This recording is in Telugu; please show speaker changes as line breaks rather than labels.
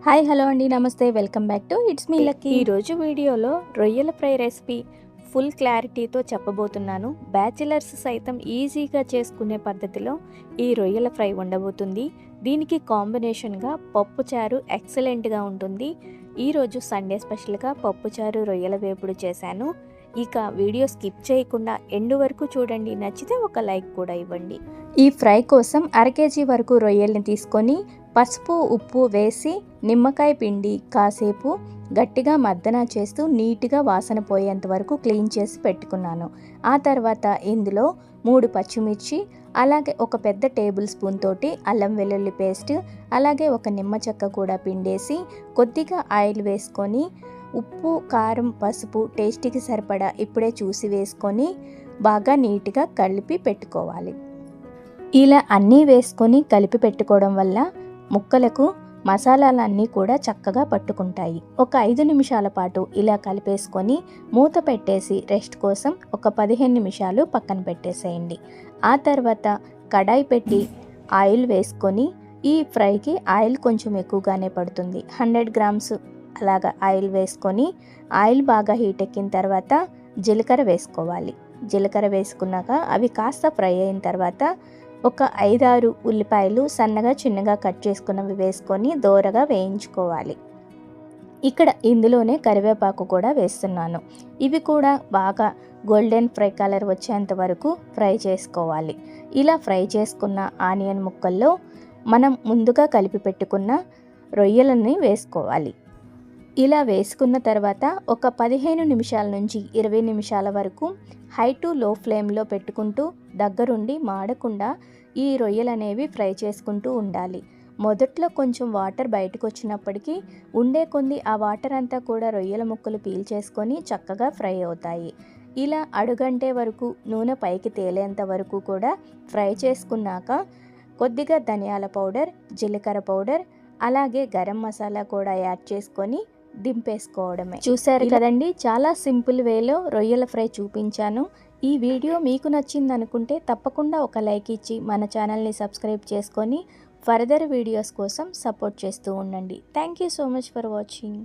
హాయ్ హలో అండి, నమస్తే, welcome back to it's me lucky. ఈరోజు వీడియోలో రొయ్యల ఫ్రై రెసిపీ ఫుల్ క్లారిటీతో చెప్పబోతున్నాను. బ్యాచిలర్స్ సైతం ఈజీగా చేసుకునే పద్ధతిలో ఈ రొయ్యల ఫ్రై ఉండబోతుంది. దీనికి కాంబినేషన్గా పప్పుచారు ఎక్సలెంట్గా ఉంటుంది. ఈరోజు సండే స్పెషల్గా పప్పుచారు రొయ్యల వేపుడు చేశాను. ఇక వీడియో స్కిప్ చేయకుండా ఎండు వరకు చూడండి. నచ్చితే ఒక లైక్ కూడా ఇవ్వండి. ఈ ఫ్రై కోసం 1/2 kg వరకు రొయ్యల్ని తీసుకొని పసుపు ఉప్పు వేసి నిమ్మకాయ పిండి కాసేపు గట్టిగా మద్దన చేస్తూ నీట్గా వాసన పోయేంత వరకు క్లీన్ చేసి పెట్టుకున్నాను. ఆ తర్వాత ఇందులో 3 పచ్చిమిర్చి, అలాగే ఒక పెద్ద టేబుల్ స్పూన్ తోటి అల్లం వెల్లుల్లి పేస్ట్, అలాగే ఒక నిమ్మ చెక్క కూడా పిండేసి కొద్దిగా ఆయిల్ వేసుకొని ఉప్పు కారం పసుపు టేస్ట్కి సరిపడా ఇప్పుడే చూసి వేసుకొని బాగా నీట్గా కలిపి పెట్టుకోవాలి. ఇలా అన్నీ వేసుకొని కలిపి పెట్టుకోవడం వల్ల ముక్కలకు మసాలాలన్నీ కూడా చక్కగా పట్టుకుంటాయి. ఒక 5 నిమిషాల పాటు ఇలా కలిపేసుకొని మూత పెట్టేసి రెస్ట్ కోసం ఒక 15 నిమిషాలు పక్కన పెట్టేసేయండి. ఆ తర్వాత కడాయి పెట్టి ఆయిల్ వేసుకొని, ఈ ఫ్రైకి ఆయిల్ కొంచెం ఎక్కువగానే పడుతుంది. 100 గ్రామ్స్ అలాగా ఆయిల్ వేసుకొని ఆయిల్ బాగా హీట్ ఎక్కిన తర్వాత జీలకర్ర వేసుకోవాలి. జీలకర్ర వేసుకున్నాక అవి కాస్త ఫ్రై అయిన తర్వాత ఒక 5-6 ఉల్లిపాయలు సన్నగా చిన్నగా కట్ చేసుకున్నవి వేసుకొని దోరగా వేయించుకోవాలి. ఇక్కడ ఇందులోనే కరివేపాకు కూడా వేస్తున్నాను. ఇవి కూడా బాగా గోల్డెన్ ఫ్రై కలర్ వచ్చేంత వరకు ఫ్రై చేసుకోవాలి. ఇలా ఫ్రై చేసుకున్న ఆనియన్ ముక్కల్లో మనం ముందుగా కలిపి పెట్టుకున్న రొయ్యలని వేసుకోవాలి. ఇలా వేసుకున్న తర్వాత ఒక 15 నిమిషాల నుంచి 20 నిమిషాల వరకు హై టు లో ఫ్లేమ్లో పెట్టుకుంటూ దగ్గరుండి మాడకుండా ఈ రొయ్యలు అనేవి ఫ్రై చేసుకుంటూ ఉండాలి. మొదట్లో కొంచెం వాటర్ బయటకు వచ్చినప్పటికీ ఉండే కొద్ది ఆ వాటర్ అంతా కూడా రొయ్యల ముక్కలు పీల్చేసుకొని చక్కగా ఫ్రై అవుతాయి. ఇలా అడుగంటే వరకు నూనె పైకి తేలేంత వరకు కూడా ఫ్రై చేసుకున్నాక కొద్దిగా ధనియాల పౌడర్, జీలకర్ర పౌడర్, అలాగే గరం మసాలా కూడా యాడ్ చేసుకొని దింపేసుకోవడమే. చూశారు కదండి, చాలా సింపుల్ వేలో రొయ్యల ఫ్రై చూపించాను. ఈ వీడియో మీకు నచ్చింది అనుకుంటే తప్పకుండా ఒక లైక్ ఇచ్చి మన ఛానల్ని సబ్స్క్రైబ్ చేసుకొని ఫర్దర్ వీడియోస్ కోసం సపోర్ట్ చేస్తూ ఉండండి. Thank you so much for watching.